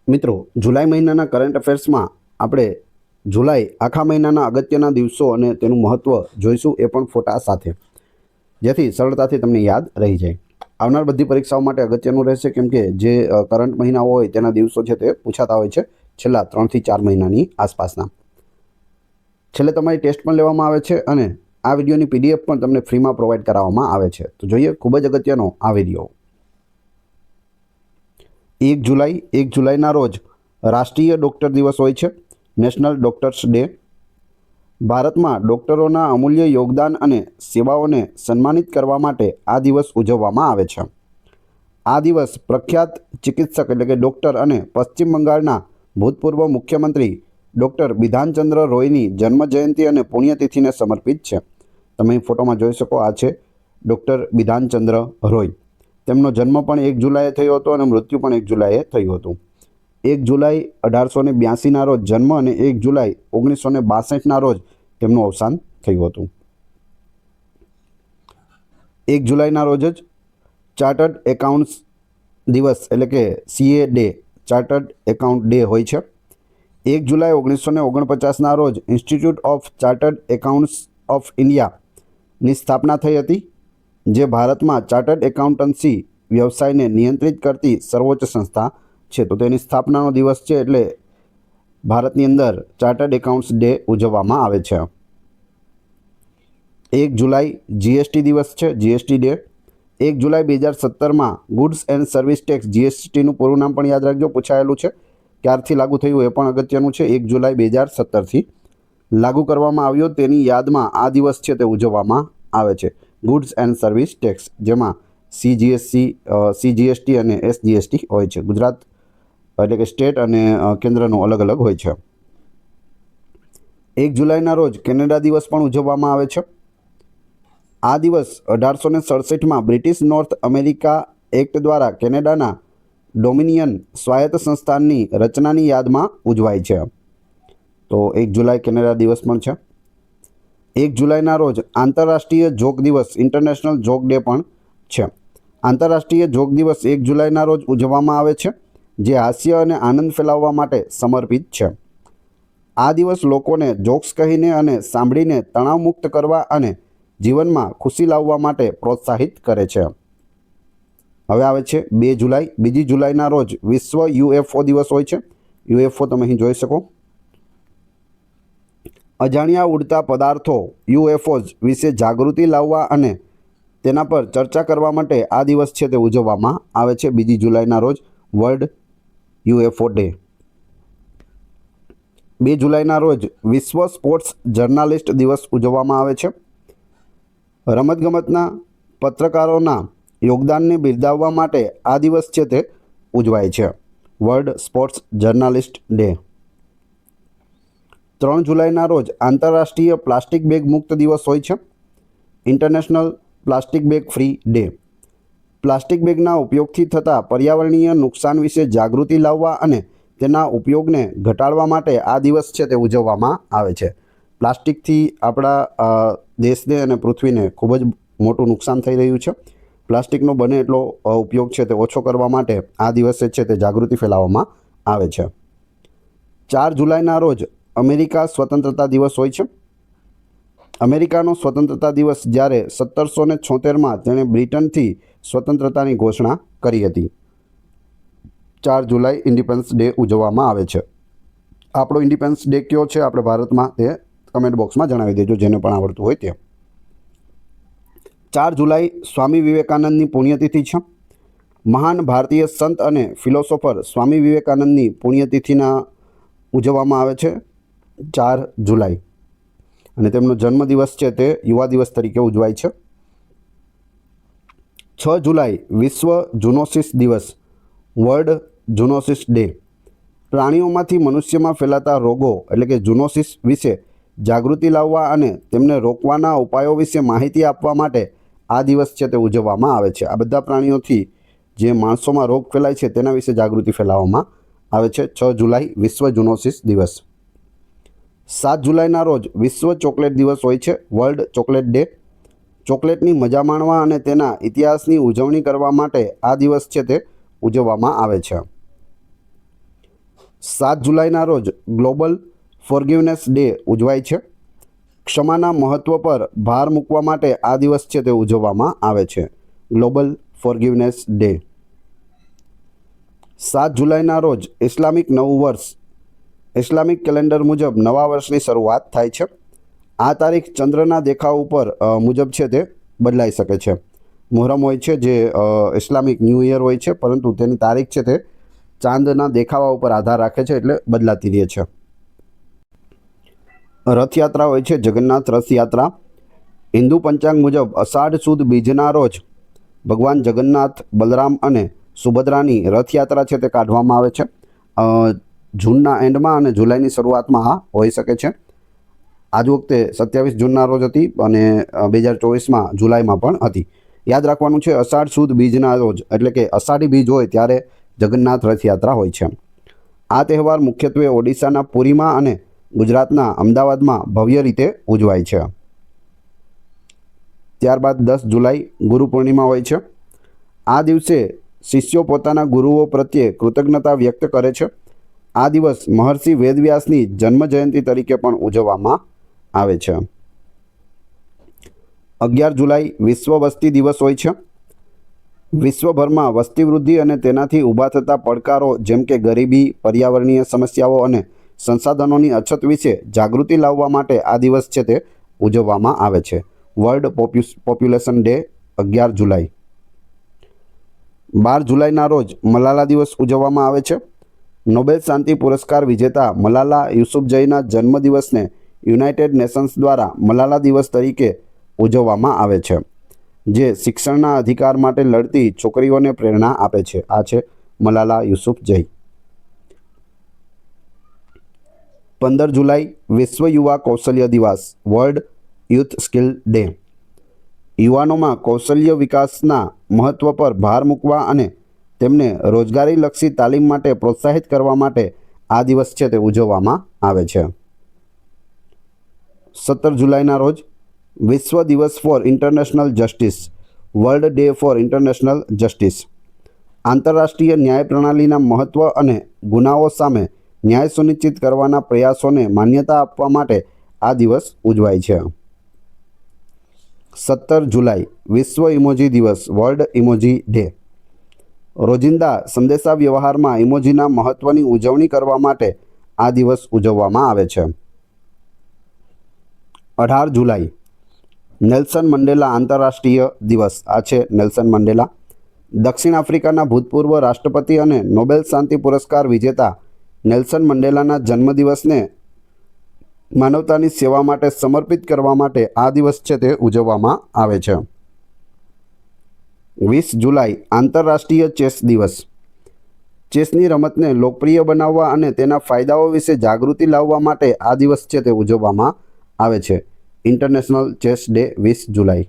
મિત્રો, જુલાઈ મહિનાના કરંટ અફેર્સમાં આપણે જુલાઈ આખા મહિનાના અગત્યના દિવસો અને તેનું મહત્ત્વ જોઈશું, એ પણ ફોટા સાથે, જેથી સરળતાથી તમને યાદ રહી જાય. આવનાર બધી પરીક્ષાઓ માટે અગત્યનું રહેશે, કેમ કે જે કરંટ મહિનાઓ હોય તેના દિવસો છે તે પૂછાતા હોય છે છેલ્લા 3 થી 4 મહિનાની આસપાસના. છેલ્લે તમારી ટેસ્ટ પણ લેવામાં આવે છે અને આ વિડીયોની PDF પણ તમને ફ્રીમાં પ્રોવાઈડ કરાવવામાં આવે છે. તો જોઈએ ખૂબ જ અગત્યનો આ વિડીયો. 1 જુલાઈના રોજ રાષ્ટ્રીય ડૉક્ટર દિવસ હોય છે, નેશનલ ડૉક્ટર્સ ડે. ભારતમાં ડૉક્ટરોના અમૂલ્ય યોગદાન અને સેવાઓને સન્માનિત કરવા માટે આ દિવસ ઉજવવામાં આવે છે. આ દિવસ પ્રખ્યાત ચિકિત્સક એટલે કે ડૉક્ટર અને પશ્ચિમ બંગાળના ભૂતપૂર્વ મુખ્યમંત્રી ડૉક્ટર બિધાનચંદ્ર રોયની જન્મજયંતિ અને પુણ્યતિથિને સમર્પિત છે. તમે અહીં ફોટોમાં જોઈ શકો, આ છે ડૉક્ટર બિધાનચંદ્ર રોય. તેમનો જન્મ પણ 1 જુલાઈએ થયો હતો અને મૃત્યુ પણ 1 જુલાઈએ થયું હતું. 1 જુલાઈ 1882ના રોજ જન્મ અને 1 જુલાઈ 1962ના રોજ તેમનું અવસાન થયું હતું. 1 જુલાઈના રોજ જ ચાર્ટર્ડ એકાઉન્ટ્સ દિવસ એટલે કે CA day, chartered account day હોય છે. 1 જુલાઈ 1949ના રોજ institute of chartered accounts of ઇન્ડિયાની સ્થાપના થઈ હતી, જે ભારતમાં ચાર્ટર્ડ એકાઉન્ટન્સી વ્યવસાયને નિયંત્રિત કરતી સર્વોચ્ચ સંસ્થા છે. તો તેની સ્થાપનાનો દિવસ છે, એટલે ભારતની અંદર ચાર્ટર્ડ એકાઉન્ટ્સ ડે ઉજવવામાં આવે છે. 1 જુલાઈ GST દિવસ છે, GST ડે. 1 જુલાઈ 2017માં ગુડ્સ એન્ડ સર્વિસ ટેક્સ GSTનું પૂરું નામ પણ યાદ રાખજો, પૂછાયેલું છે. ક્યારથી લાગુ થયું એ પણ અગત્યનું છે. 1 જુલાઈ 2017થી લાગુ કરવામાં આવ્યો, તેની યાદમાં આ દિવસ છે તે ઉજવવામાં આવે છે. ગુડ્સ એન્ડ સર્વિસ ટેક્સ, જેમાં CGST અને SGST હોય છે. ગુજરાત એટલે કે સ્ટેટ અને કેન્દ્રનું અલગ અલગ હોય છે. 1 જુલાઈના રોજ કેનેડા દિવસ પણ ઉજવવામાં આવે છે. આ દિવસ 1867માં બ્રિટિશ નોર્થ અમેરિકા એક્ટ દ્વારા કેનેડાના ડોમિનિયન સ્વાયત્ત સંસ્થાનની રચનાની યાદમાં ઉજવાય છે. તો 1 જુલાઈ કેનેડા દિવસ પણ છે. 1 જુલાઈના રોજ આંતરરાષ્ટ્રીય જોગ દિવસ, ઇન્ટરનેશનલ જોગ ડે પણ છે. આંતરરાષ્ટ્રીય જોગ દિવસ 1 જુલાઈના રોજ ઉજવવામાં આવે છે, જે હાસ્ય અને આનંદ ફેલાવવા માટે સમર્પિત છે. આ દિવસ લોકોને જોક્સ કહીને અને સાંભળીને તણાવમુક્ત કરવા અને જીવનમાં ખુશી લાવવા માટે પ્રોત્સાહિત કરે છે. હવે આવે છે 2 જુલાઈ. 2 જુલાઈના રોજ વિશ્વ UFO દિવસ હોય છે. UFO તમે અહીં જોઈ શકો. અજાણ્યા ઉડતા પદાર્થો UFOs વિશે જાગૃતિ લાવવા અને તેના પર ચર્ચા કરવા માટે આ દિવસ છે તે ઉજવવામાં આવે છે. 2 જુલાઈના રોજ વર્લ્ડ UFO ડે. 2 જુલાઈના રોજ વિશ્વ સ્પોર્ટ્સ જર્નાલિસ્ટ દિવસ ઉજવવામાં આવે છે. રમતગમતના પત્રકારોના યોગદાનને બિરદાવવા માટે આ દિવસ છે તે ઉજવાય છે. World sports journalist day. 3 જુલાઈના રોજ આંતરરાષ્ટ્રીય પ્લાસ્ટિક બેગ મુક્ત દિવસ હોય છે. International plastic bag free day. પ્લાસ્ટિક બેગના ઉપયોગથી થતા પર્યાવરણીય નુકસાન વિશે જાગૃતિ લાવવા અને તેના ઉપયોગને ઘટાડવા માટે આ દિવસ છે તે ઉજવવામાં આવે છે. પ્લાસ્ટિકથી આપણા દેશને અને પૃથ્વીને ખૂબ જ મોટું નુકસાન થઈ રહ્યું છે. પ્લાસ્ટિકનો બને એટલો ઉપયોગ છે તે ઓછો કરવા માટે આ દિવસે છે તે જાગૃતિ ફેલાવવામાં આવે છે. 4 જુલાઈના રોજ અમેરિકા સ્વતંત્રતા દિવસ હોય છે. અમેરિકાનો સ્વતંત્રતા દિવસ જ્યારે 1776માં તેણે બ્રિટનથી સ્વતંત્રતાની ઘોષણા કરી હતી. 4 જુલાઈ ઇન્ડિપેન્ડન્સ ડે ઉજવવામાં આવે છે. આપણો ઇન્ડિપેન્ડન્સ ડે કયો છે આપણે ભારતમાં, તે કમેન્ટ બોક્સમાં જણાવી દેજો, જેને પણ આવડતું હોય તે. 4 જુલાઈ સ્વામી વિવેકાનંદની પુણ્યતિથિ છે. મહાન ભારતીય સંત અને ફિલોસોફર સ્વામી વિવેકાનંદની પુણ્યતિથિના ઉજવવામાં આવે છે 4 જુલાઈ, અને તેમનો જન્મદિવસ છે તે યુવા દિવસ તરીકે ઉજવાય છે. 6 જુલાઈ વિશ્વ ઝૂનોસિસ દિવસ, વર્લ્ડ ઝૂનોસિસ ડે. પ્રાણીઓમાંથી મનુષ્યમાં ફેલાતા રોગો એટલે કે ઝૂનોસિસ વિશે જાગૃતિ લાવવા અને તેમને રોકવાના ઉપાયો વિશે માહિતી આપવા માટે આ દિવસ છે તે ઉજવવામાં આવે છે. આ બધા પ્રાણીઓથી જે માણસોમાં રોગ ફેલાય છે તેના વિશે જાગૃતિ ફેલાવવામાં આવે છે. 6 જુલાઈ વિશ્વ ઝૂનોસિસ દિવસ. 7 જુલાઈના રોજ વિશ્વ ચોકલેટ દિવસ હોય છે, વર્લ્ડ ચોકલેટ ડે. ચોકલેટની મજા માણવા અને તેના ઇતિહાસની ઉજવણી કરવા માટે આ દિવસ છે તે ઉજવવામાં આવે છે. 7 જુલાઈના રોજ ગ્લોબલ ફોરગિવનેસ ડે ઉજવાય છે. ક્ષમાના મહત્ત્વ પર ભાર મૂકવા માટે આ દિવસ છે તે ઉજવવામાં આવે છે. Global ફોરગિવનેસ day. 7 જુલાઈના રોજ ઇસ્લામિક નવું વર્ષ ઇસ્લામિક કેલેન્ડર મુજબ નવા વર્ષની શરૂઆત થાય છે. આ તારીખ ચંદ્રના દેખાવ ઉપર મુજબ છે તે બદલાઈ શકે છે. મુહર્રમ હોય છે જે ઇસ્લામિક ન્યૂ યર હોય છે, પરંતુ તેની તારીખ છે તે ચાંદના દેખાવા ઉપર આધાર રાખે છે, એટલે બદલાતી રહે છે. રથયાત્રા હોય છે જગન્નાથ રથયાત્રા. હિન્દુ પંચાંગ મુજબ અષાઢ સુદ બીજના રોજ ભગવાન જગન્નાથ, બલરામ અને સુભદ્રાની રથયાત્રા છે તે કાઢવામાં આવે છે. જૂનના એન્ડમાં અને જુલાઈની શરૂઆતમાં આ હોઈ શકે છે. આજ વખતે 27 જૂનના રોજ હતી અને 2024માં જુલાઈમાં પણ હતી. યાદ રાખવાનું છે, અષાઢ સુદ બીજના રોજ એટલે કે અષાઢી બીજ હોય ત્યારે જગન્નાથ રથયાત્રા હોય છે. આ તહેવાર મુખ્યત્વે ઓડિશાના પુરીમાં અને ગુજરાતના અમદાવાદમાં ભવ્ય રીતે ઉજવાય છે. ત્યારબાદ 10 જુલાઈ ગુરુ પૂર્ણિમા હોય છે. આ દિવસે શિષ્યો પોતાના ગુરુઓ પ્રત્યે કૃતજ્ઞતા વ્યક્ત કરે છે. આ દિવસ મહર્ષિ વેદવ્યાસની જન્મજયંતિ તરીકે પણ ઉજવવામાં આવે છે. 11 જુલાઈ વિશ્વ વસ્તી દિવસ હોય છે. વિશ્વભરમાં વસ્તી વૃદ્ધિ અને તેનાથી ઊભા થતા પડકારો જેમ કે ગરીબી, પર્યાવરણીય સમસ્યાઓ અને સંસાધનોની અછત વિશે જાગૃતિ લાવવા માટે આ દિવસ છે તે ઉજવવામાં આવે છે. વર્લ્ડ પોપ્યુલેશન ડે 11 જુલાઈ. 12 જુલાઈના રોજ મલાલા દિવસ ઉજવવામાં આવે છે. નોબેલ શાંતિ પુરસ્કાર વિજેતા મલાલા યુસુફઝઈના જન્મદિવસને યુનાઇટેડ નેશન્સ દ્વારા મલાલા દિવસ તરીકે ઉજવવામાં આવે છે, જે શિક્ષણના અધિકાર માટે લડતી છોકરીઓને પ્રેરણા આપે છે. આ છે મલાલા યુસુફઝઈ. 15 જુલાઈ વિશ્વ યુવા કૌશલ્ય દિવસ વર્લ્ડ યુથ સ્કિલ ડે. યુવાનોમાં કૌશલ્ય વિકાસના મહત્ત્વ પર ભાર મૂકવા અને તેમને રોજગારીલક્ષી તાલીમ માટે પ્રોત્સાહિત કરવા માટે આ દિવસ છે તે ઉજવવામાં આવે છે. 17 જુલાઈના રોજ વિશ્વ દિવસ four international justice world day four international justice. આંતરરાષ્ટ્રીય ન્યાય પ્રણાલીના મહત્ત્વ અને ગુનાઓ સામે ન્યાય સુનિશ્ચિત કરવાના પ્રયાસોને માન્યતા આપવા માટે આ દિવસ ઉજવાય છે. 17 જુલાઈ વિશ્વ ઇમોજી દિવસ વર્લ્ડ ઇમોજી ડે. રોજિંદા સંદેશા વ્યવહારમાં ઇમોજીના મહત્ત્વની ઉજવણી કરવા માટે આ દિવસ ઉજવવામાં આવે છે. 18 જુલાઈ નેલ્સન મંડેલા આંતરરાષ્ટ્રીય દિવસ. આ છે નેલ્સન મંડેલા. દક્ષિણ આફ્રિકાના ભૂતપૂર્વ રાષ્ટ્રપતિ અને નોબેલ શાંતિ પુરસ્કાર વિજેતા નેલ્સન મંડેલાના જન્મદિવસને માનવતાની સેવા માટે સમર્પિત કરવા માટે આ દિવસ છે તે ઉજવવામાં આવે છે. 20 જુલાઈ આંતરરાષ્ટ્રીય ચેસ દિવસ. ચેસની રમતને લોકપ્રિય બનાવવા અને તેના ફાયદાઓ વિશે જાગૃતિ લાવવા માટે આ દિવસ છે તે ઉજવવામાં આવે છે. ઇન્ટરનેશનલ ચેસ ડે 20 જુલાઈ.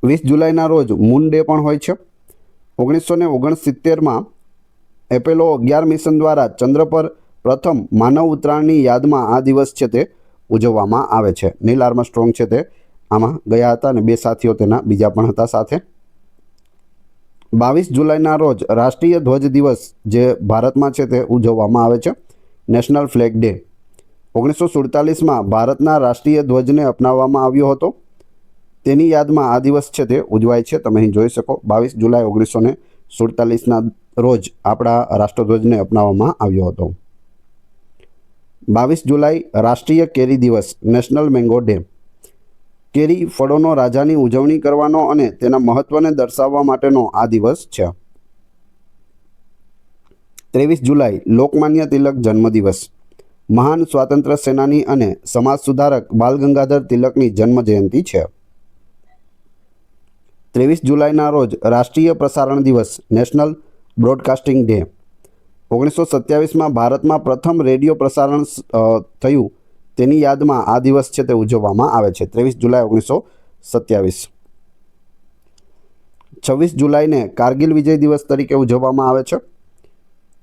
20 જુલાઈના રોજ મૂન ડે પણ હોય છે. 1969માં એપોલો 11 મિશન દ્વારા ચંદ્ર પર પ્રથમ માનવ ઉતરાણની યાદમાં આ દિવસ છે તે ઉજવવામાં આવે છે. નીલ આર્મસ્ટ્રોંગ છે તે આમાં ગયા હતા અને 2 સાથીઓ તેના બીજા પણ હતા સાથે. 22 જુલાઈના રોજ રાષ્ટ્રીય ધ્વજ દિવસ જે ભારતમાં છે તે ઉજવવામાં આવે છે. National flag day. 1947માં ભારતના રાષ્ટ્રીય ધ્વજને અપનાવવામાં આવ્યો હતો. તેની યાદમાં આ દિવસ છે તે ઉજવાય છે. તમે અહીં જોઈ શકો 22 જુલાઈ 1947ના રોજ આપણા રાષ્ટ્રધ્વજને અપનાવવામાં આવ્યો હતો. 22 જુલાઈ રાષ્ટ્રીય કેરી દિવસ નેશનલ મેંગો ડે. કેરી ફળોનો રાજાની ઉજવણી કરવાનો અને તેના મહત્ત્વને દર્શાવવા માટેનો આ દિવસ છે. 23 જુલાઈ લોકમાન્ય તિલક જન્મદિવસ. મહાન સ્વાતંત્ર્ય સેનાની અને સમાજ સુધારક બાલ ગંગાધર તિલકની જન્મજયંતિ છે. 23 જુલાઈના રોજ રાષ્ટ્રીય પ્રસારણ દિવસ નેશનલ બ્રોડકાસ્ટિંગ ડે. 1927માં ભારતમાં પ્રથમ રેડિયો પ્રસારણ થયું તેની યાદમાં આ દિવસ છે તે ઉજવવામાં આવે છે. 23 જુલાઈ 1927. 26 જુલાઈને કારગિલ વિજય દિવસ તરીકે ઉજવવામાં આવે છે.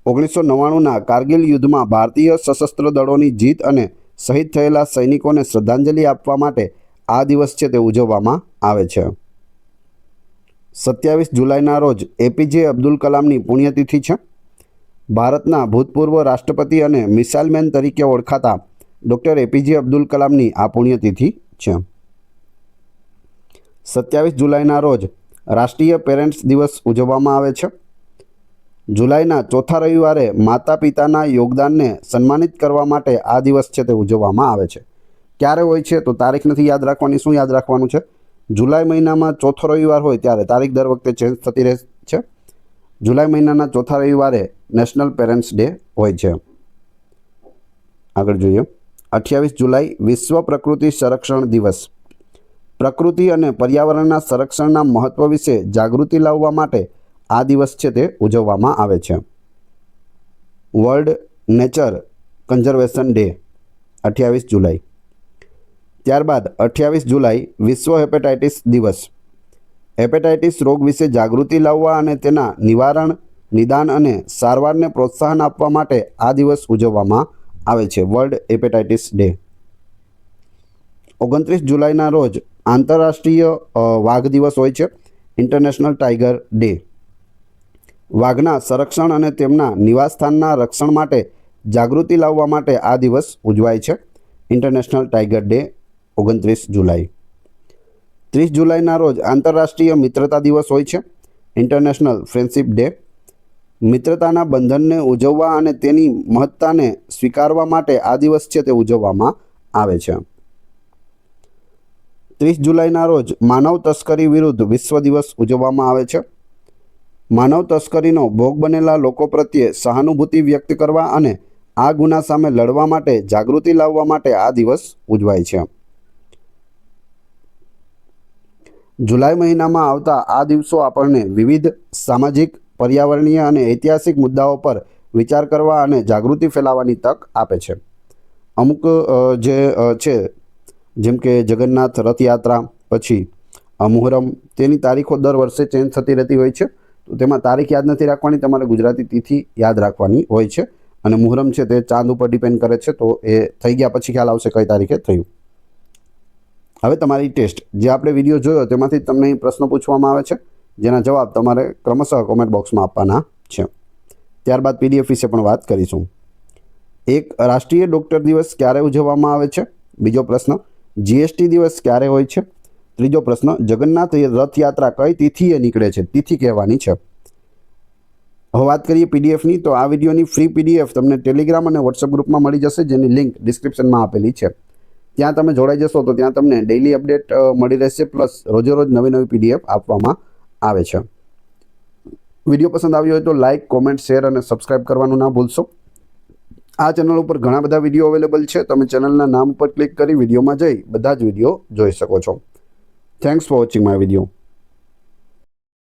1999ના કારગિલ યુદ્ધમાં ભારતીય સશસ્ત્ર દળોની જીત અને શહીદ થયેલા સૈનિકોને શ્રદ્ધાંજલિ આપવા માટે આ દિવસ છે તે ઉજવવામાં આવે છે. 27 જુલાઈના રોજ એપીજે અબ્દુલ કલામની પુણ્યતિથિ છે. ભારતના ભૂતપૂર્વ રાષ્ટ્રપતિ અને મિસાઇલ મેન તરીકે ઓળખાતા ડૉક્ટર એપીજે અબ્દુલ કલામની આ પુણ્યતિથિ છે. 27 જુલાઈના રોજ રાષ્ટ્રીય પેરેન્ટ્સ દિવસ ઉજવવામાં આવે છે. જુલાઈના ચોથા રવિવારે માતા પિતાના યોગદાનને સન્માનિત કરવા માટે આ દિવસ છે તે ઉજવવામાં આવે છે. ક્યારે હોય છે તો તારીખ નથી યાદ રાખવાની. શું યાદ રાખવાનું છે? જુલાઈ મહિનામાં ચોથો રવિવાર હોય ત્યારે. તારીખ દર વખતે ચેન્જ થતી રહે છે. જુલાઈ મહિનાના ચોથા રવિવારે નેશનલ પેરેન્ટ્સ ડે હોય છે. આગળ જોઈએ. 28 જુલાઈ વિશ્વ પ્રકૃતિ સંરક્ષણ દિવસ. પ્રકૃતિ અને પર્યાવરણના સંરક્ષણના મહત્વ વિશે જાગૃતિ લાવવા માટે આ દિવસ છે તે ઉજવવામાં આવે છે. વર્લ્ડ નેચર કન્ઝર્વેશન ડે 28 જુલાઈ. ત્યારબાદ 28 જુલાઈ વિશ્વ હેપેટાઇટિસ દિવસ. હેપેટાઇટિસ રોગ વિશે જાગૃતિ લાવવા અને તેના નિવારણ, નિદાન અને સારવારને પ્રોત્સાહન આપવા માટે આ દિવસ ઉજવવામાં આવે છે. World hepatitis day. 29 જુલાઈના રોજ આંતરરાષ્ટ્રીય વાઘ દિવસ હોય છે. International tiger day. વાઘના સંરક્ષણ અને તેમના નિવાસસ્થાનના રક્ષણ માટે જાગૃતિ લાવવા માટે આ દિવસ ઉજવાય છે. ઇન્ટરનેશનલ ટાઈગર ડે 29 જુલાઈ. 30 જુલાઈના રોજ આંતરરાષ્ટ્રીય મિત્રતા દિવસ હોય છે. International friendship day. મિત્રતાના બંધનને ઉજવવા અને તેની મહત્તાને સ્વીકારવા માટે આ દિવસ છે તે ઉજવવામાં આવે છે. 30 જુલાઈના રોજ માનવ તસ્કરી વિરુદ્ધ વિશ્વ દિવસ ઉજવવામાં આવે છે. માનવ તસ્કરીનો ભોગ બનેલા લોકો પ્રત્યે સહાનુભૂતિ વ્યક્ત કરવા અને આ ગુના સામે લડવા માટે જાગૃતિ લાવવા માટે આ દિવસ ઉજવાય છે. જુલાઈ મહિનામાં આવતા આ દિવસો આપણને વિવિધ સામાજિક, પર્યાવરણીય અને ઐતિહાસિક મુદ્દાઓ પર વિચાર કરવા અને જાગૃતિ ફેલાવવાની તક આપે છે. અમુક જે છે જેમ કે જગન્નાથ રથયાત્રા, પછી મુહર્રમ, તેની તારીખો દર વર્ષે ચેન્જ થતી રહેતી હોય છે. તો તેમાં તારીખ યાદ નથી રાખવાની, તમારે ગુજરાતી તિથિ યાદ રાખવાની હોય છે. અને મુહર્રમ છે તે ચાંદ ઉપર ડિપેન્ડ કરે છે, તો એ થઈ ગયા પછી ખ્યાલ આવશે કઈ તારીખે થયું. હવે તમારી ટેસ્ટ, જે આપણે વિડીયો જોયો તેમાંથી તમને પ્રશ્નો પૂછવામાં આવે છે, જેના જવાબ તમારે ક્રમશઃ કોમેન્ટ બોક્સમાં આપવાના છે. ત્યારબાદ પીડીએફ વિશે પણ વાત કરીશું. એક, રાષ્ટ્રીય ડૉક્ટર દિવસ ક્યારે ઉજવવામાં આવે છે? બીજો પ્રશ્ન, જીએસટી દિવસ ક્યારે હોય છે? ત્રીજો પ્રશ્ન, જગન્નાથ રથયાત્રા કઈ તિથિએ નીકળે છે? તિથિ કહેવાની છે. હવે વાત કરીએ પીડીએફની. તો આ વિડીયોની ફ્રી પીડીએફ તમને ટેલિગ્રામ અને વોટ્સઅપ ગ્રુપમાં મળી જશે, જેની લિંક ડિસ્ક્રિપ્શનમાં આપેલી છે. ત્યાં તમે જોડાઈ જશો તો ત્યાં તમને ડેઇલી અપડેટ મળી રહેશે, પ્લસ રોજે રોજ નવી નવી પીડીએફ આપવામાં આવે છે. વિડીયો પસંદ આવ્યો હોય તો લાઇક, કોમેન્ટ, શેર અને સબસ્ક્રાઇબ કરવાનું ના ભૂલશો. આ ચેનલ ઉપર ઘણા બધા વિડીયો અવેલેબલ છે. તમે ચેનલના નામ પર ક્લિક કરી વિડીયોમાં જઈ બધા જ વિડીયો જોઈ શકો છો. Thanks for watching my video.